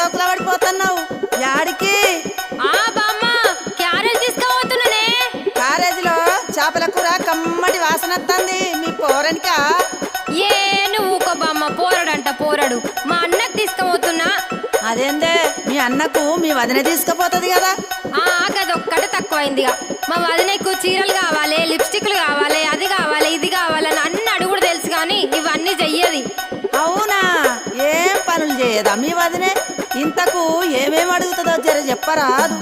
తోకలా పడిపోతున్నావు యాడికి? బామ్మ క్యారేజ్ తీసుకుపోతున్నానే. క్యారేజీలో చేపల కూర కమ్మటి వాసన వస్తుంది. మీ పోరనికా? ఏ నువ్వు ఊకో బామ్మ, పోరడంట పోరడు. మా అన్నకు తీసుకుపోతున్నా. అదేందే మీ అన్నకు మీ వదిన తీసుకుపోతుంది కదా? గదొక్కటే తక్కువైందిగా. మా వదినకు చీరలు కావాలి, లిప్స్టిక్లు కావాలి, అది కావాలి, ఇది కావాలని అన్ని అడుగుడు తెలుసు కానీ ఇవన్నీ చెయ్యది. అవునా? ఏం పనులు చేయదా మీ వదినే? ఇంతకు ఏమేమి అడుగుతుందో జర చెప్పరాదు.